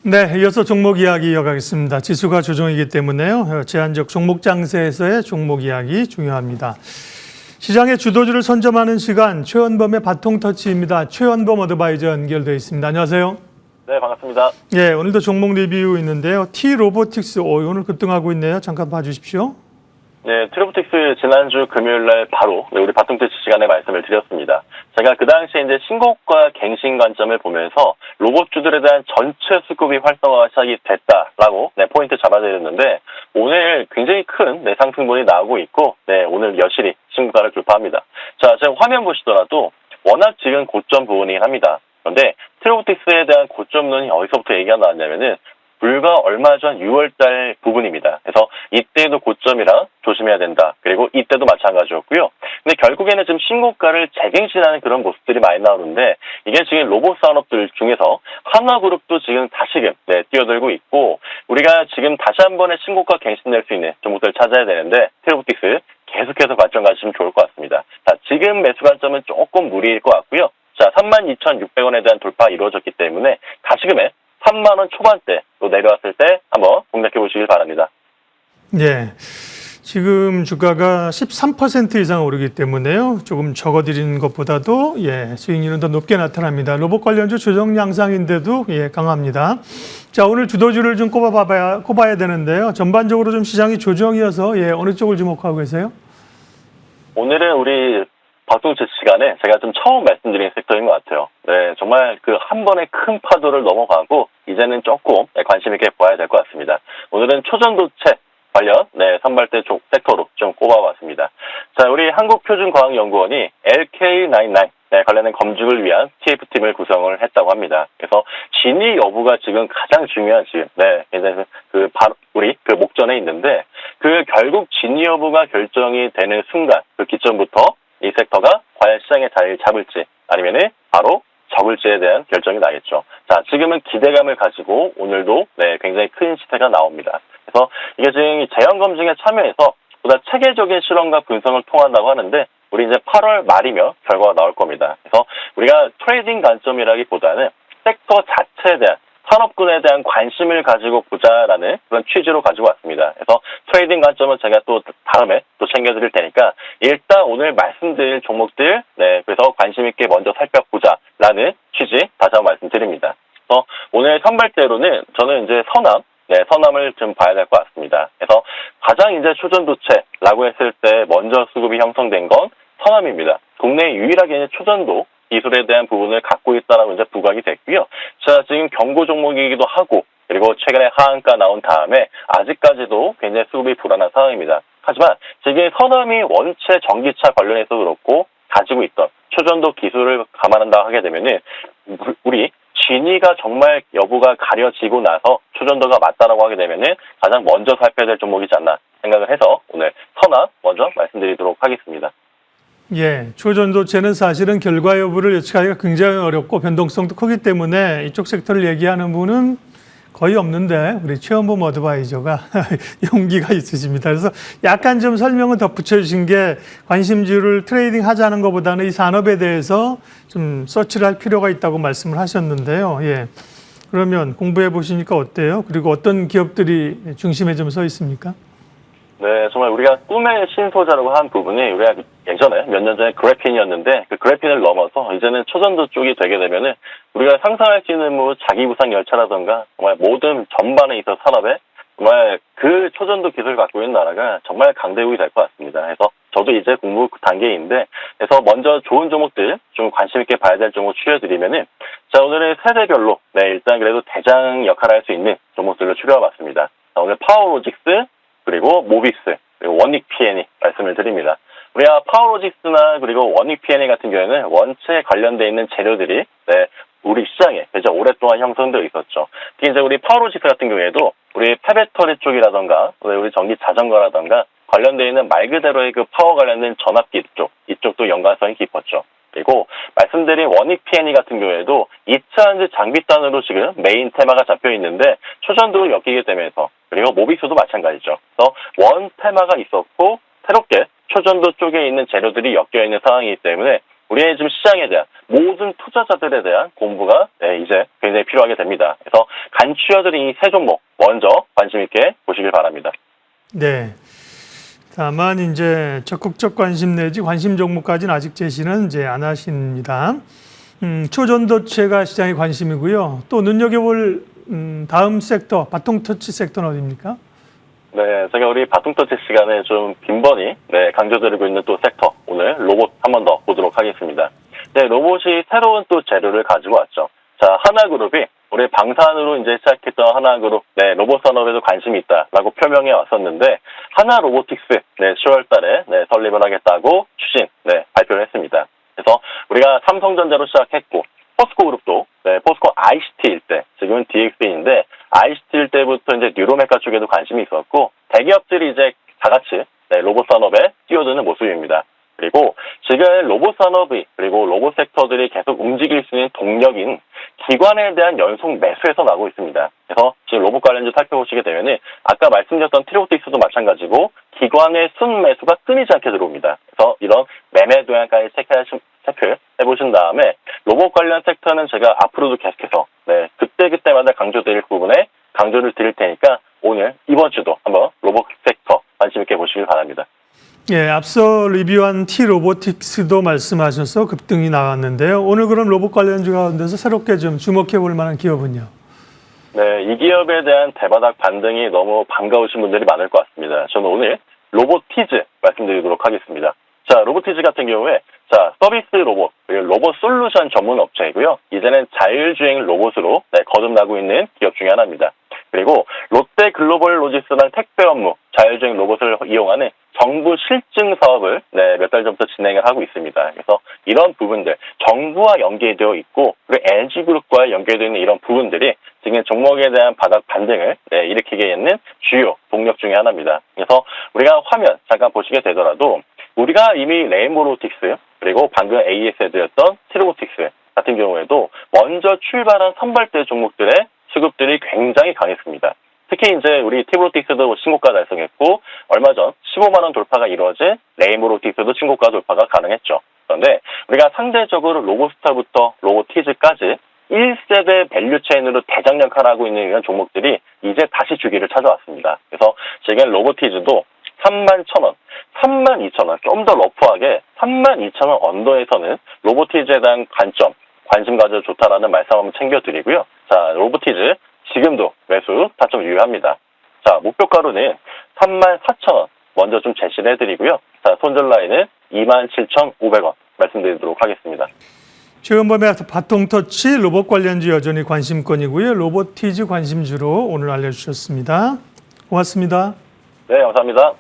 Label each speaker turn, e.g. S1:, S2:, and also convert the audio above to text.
S1: 네, 이어서 종목 이야기 이어가겠습니다. 지수가 조정이기 때문에요. 제한적 종목 장세에서의 종목 이야기 중요합니다. 시장의 주도주를 선점하는 시간, 최원범의 바통터치입니다. 최원범 어드바이저 연결되어 있습니다. 안녕하세요.
S2: 네, 반갑습니다.
S1: 예, 오늘도 종목 리뷰 있는데요. T-로보틱스, 오늘 급등하고 있네요. 잠깐 봐주십시오.
S2: 네, 트로보틱스 지난주 금요일 날 바로 우리 바통터치 시간에 말씀을 드렸습니다. 제가 그 당시에 이제 신고가 갱신 관점을 보면서 로봇주들에 대한 전체 수급이 활성화가 시작이 됐다라고 포인트 잡아드렸는데 오늘 굉장히 큰 상승분이 나오고 있고 오늘 여실히 신고가를 돌파합니다. 자, 지금 화면 보시더라도 워낙 지금 고점 부분이긴 합니다. 그런데 트로보틱스에 대한 고점론이 어디서부터 얘기가 나왔냐면은 불과 얼마 전 6월달 부분입니다. 그래서 이때도 고점이라 조심해야 된다. 그리고 이때도 마찬가지였고요. 근데 결국에는 지금 신고가를 재갱신하는 그런 모습들이 많이 나오는데 이게 지금 로봇 산업들 중에서 한화그룹도 지금 다시금 뛰어들고 있고 우리가 지금 다시 한 번의 신고가 갱신될 수 있는 종목들을 찾아야 되는데 트로보틱스 계속해서 관점 가지시면 좋을 것 같습니다. 자, 지금 매수 관점은 조금 무리일 것 같고요. 자, 32,600원에 대한 돌파 이루어졌기 때문에 다시금에 3만 원 초반대 또 내려왔을 때 한번 공략해 보시길 바랍니다.
S1: 예, 지금 주가가 13% 이상 오르기 때문에요. 조금 적어드리는 것보다도 수익률은 더 높게 나타납니다. 로봇 관련주 조정 양상인데도 강합니다. 자, 오늘 주도주를 좀 꼽아야 되는데요. 전반적으로 좀 시장이 조정이어서 어느 쪽을 주목하고 계세요? 오늘은
S2: 우리 바통터치 시간에 제가 좀 처음 말씀드린 섹터인 것 같아요. 네, 정말 그 한 번의 큰 파도를 넘어가고 이제는 조금 관심 있게 봐야 될 것 같습니다. 오늘은 초전도체 관련 선발대 쪽 섹터로 좀 꼽아봤습니다. 자, 우리 한국표준과학연구원이 LK99 관련된 검증을 위한 TF팀을 구성을 했다고 합니다. 그래서 진위 여부가 지금 가장 중요한 굉장히 우리 목전에 있는데 그 결국 진위 여부가 결정이 되는 순간 그 기점부터 이 섹터가 과연 시장에 자리를 잡을지 아니면은 바로 적을지에 대한 결정이 나겠죠. 자, 지금은 기대감을 가지고 오늘도 굉장히 큰 시세가 나옵니다. 그래서 이게 지금 재현 검증에 참여해서 보다 체계적인 실험과 분석을 통한다고 하는데 우리 이제 8월 말이면 결과가 나올 겁니다. 그래서 우리가 트레이딩 관점이라기보다는 섹터 자체에 대한 산업군에 대한 관심을 가지고 보자라는 그런 취지로 가지고 왔습니다. 그래서 트레이딩 관점은 제가 또 다음에 또 챙겨드릴 테니까 일단 오늘 말씀드릴 종목들 그래서 관심 있게 먼저 살펴보자라는 취지 다시 한번 말씀드립니다. 그래서 오늘 선발대로는 저는 이제 서남을 좀 봐야 될 것 같습니다. 그래서 가장 이제 초전도체라고 했을 때 먼저 수급이 형성된 건 서남입니다. 국내 유일하게 초전도 기술에 대한 부분을 갖고 있다라고 이제 부각이 됐고요. 자, 지금 경고 종목이기도 하고 그리고 최근에 하한가 나온 다음에 아직까지도 굉장히 수급이 불안한 상황입니다. 하지만 지금 서남이 원체 전기차 관련해서 그렇고 가지고 있던 초전도 기술을 감안한다 하게 되면은 우리 진위가 정말 여부가 가려지고 나서 초전도가 맞다라고 하게 되면은 가장 먼저 살펴야 될 종목이지 않나 생각을 해서 오늘 서남 먼저 말씀드리도록 하겠습니다.
S1: 초전도체는 사실은 결과 여부를 예측하기가 굉장히 어렵고 변동성도 크기 때문에 이쪽 섹터를 얘기하는 분은 거의 없는데 우리 최원범 어드바이저가 용기가 있으십니다. 그래서 약간 좀 설명을 덧붙여 주신 게 관심주를 트레이딩 하자는 것보다는 이 산업에 대해서 좀 서치를 할 필요가 있다고 말씀을 하셨는데요. 그러면 공부해 보시니까 어때요? 그리고 어떤 기업들이 중심에 좀 서 있습니까?
S2: 네, 정말 우리가 꿈의 신소자라고 한 부분이 우리가 예전에 몇 년 전에 그래핀이었는데 그 그래핀을 넘어서 이제는 초전도 쪽이 되게 되면은 우리가 상상할 수 있는 자기부상 열차라던가 정말 모든 전반에 있어서 산업에 정말 그 초전도 기술을 갖고 있는 나라가 정말 강대국이 될 것 같습니다. 그래서 저도 이제 공부 단계인데 그래서 먼저 좋은 종목들 좀 관심 있게 봐야 될 종목 추려드리면은 자, 오늘은 세대별로 일단 그래도 대장 역할을 할 수 있는 종목들로 추려봤습니다. 자, 오늘 파워로직스 그리고 모비스, 그리고 원익 P&E 말씀을 드립니다. 우리가 파워로직스나 그리고 원익 P&E 같은 경우에는 원체 관련되어 있는 재료들이 우리 시장에 굉장히 오랫동안 형성되어 있었죠. 특히 이제 우리 파워로직스 같은 경우에도 우리 폐배터리 쪽이라던가 우리 전기 자전거라던가 관련되어 있는 말 그대로의 그 파워 관련된 전압기 이쪽도 연관성이 깊었죠. 그리고 말씀드린 원익 P&E 같은 경우에도 2차 장비단으로 지금 메인 테마가 잡혀 있는데 초전도로 엮이게 되면서 그리고 모비스도 마찬가지죠. 그래서 원 테마가 있었고 새롭게 초전도 쪽에 있는 재료들이 엮여 있는 상황이기 때문에 우리의 지금 시장에 대한 모든 투자자들에 대한 공부가 이제 굉장히 필요하게 됩니다. 그래서 간추려드린 이 세 종목 먼저 관심 있게 보시길 바랍니다.
S1: 네. 다만 이제 적극적 관심 내지 관심 종목까지는 아직 제시는 이제 안 하십니다. 초전도체가 시장의 관심이고요. 또 눈여겨볼 다음 섹터, 바통터치 섹터는 어디입니까?
S2: 네, 제가 우리 바통터치 시간에 좀 빈번히 강조드리고 있는 또 섹터, 오늘 로봇 한 번 더 보도록 하겠습니다. 네, 로봇이 새로운 또 재료를 가지고 왔죠. 자, 하나그룹이 우리 방산으로 이제 시작했던 하나그룹, 로봇 산업에도 관심이 있다라고 표명해 왔었는데, 하나로보틱스, 10월 달에 설립을 하겠다고 추진, 발표를 했습니다. 그래서 우리가 삼성전자로 시작했고, 포스코그룹도, 포스코 ICT일 때, 지금은 DX인데, ICT일 때부터 이제 뉴로메카 쪽에도 관심이 있었고, 대기업들이 이제 다 같이 로봇 산업에 뛰어드는 모습입니다. 그리고 지금 로봇 산업이 그리고 로봇 섹터들이 계속 움직일 수 있는 동력인 기관에 대한 연속 매수에서 나오고 있습니다. 그래서 지금 로봇 관련주 살펴보시게 되면은 아까 말씀드렸던 트리오틱스도 마찬가지고 기관의 순매수가 끊이지 않게 들어옵니다. 그래서 이런 매매 동향까지 체크해보신 다음에 로봇 관련 섹터는 제가 앞으로도 계속해서 그때마다 강조드릴 부분에 강조를 드릴 테니까 오늘 이번 주도 한번 로봇 섹터 관심 있게 보시길 바랍니다.
S1: 예, 앞서 리뷰한 T-로보틱스도 말씀하셔서 급등이 나왔는데요. 오늘 그럼 로봇 관련주 가운데서 새롭게 좀 주목해 볼 만한 기업은요?
S2: 네, 이 기업에 대한 대바닥 반등이 너무 반가우신 분들이 많을 것 같습니다. 저는 오늘 로보티즈 말씀드리도록 하겠습니다. 자, 로보티즈 같은 경우에 서비스 로봇, 그리고 로봇 솔루션 전문 업체이고요. 이제는 자율주행 로봇으로 거듭나고 있는 기업 중에 하나입니다. 그리고 롯데 글로벌 로지스랑 택배 업무, 자율주행 로봇을 이용하는 정부 실증 사업을 몇 달 전부터 진행을 하고 있습니다. 그래서 이런 부분들, 정부와 연계되어 있고 그리고 LG그룹과 연계되어 있는 이런 부분들이 지금 종목에 대한 바닥 반등을 일으키게 있는 주요 동력 중에 하나입니다. 그래서 우리가 화면 잠깐 보시게 되더라도 우리가 이미 레인보로틱스 그리고 방금 AS에 드렸던 트리오틱스 같은 경우에도 먼저 출발한 선발대 종목들의 수급들이 굉장히 강했습니다. 특히 이제 우리 티브로틱스도 신고가 달성했고 얼마 전 15만 원 돌파가 이루어진 레인보로틱스도 신고가 돌파가 가능했죠. 그런데 우리가 상대적으로 로보스타부터 로보티즈까지 1세대 밸류체인으로 대장 역할을 하고 있는 이런 종목들이 이제 다시 주기를 찾아왔습니다. 그래서 지금 로보티즈도 31,000원, 32,000원, 좀 더 러프하게 32,000원 언더에서는 로보티즈에 대한 관심 가져 좋다라는 말씀 한번 챙겨드리고요. 자, 로보티즈 지금도 매수 타점 유효합니다. 자, 목표가로는 34,000원 먼저 좀 제시를 해드리고요. 자, 손절 라인은 27,500원 말씀드리도록 하겠습니다.
S1: 최근범의 바통터치 로봇 관련주 여전히 관심권이고요. 로보티즈 관심주로 오늘 알려주셨습니다. 고맙습니다.
S2: 네, 감사합니다.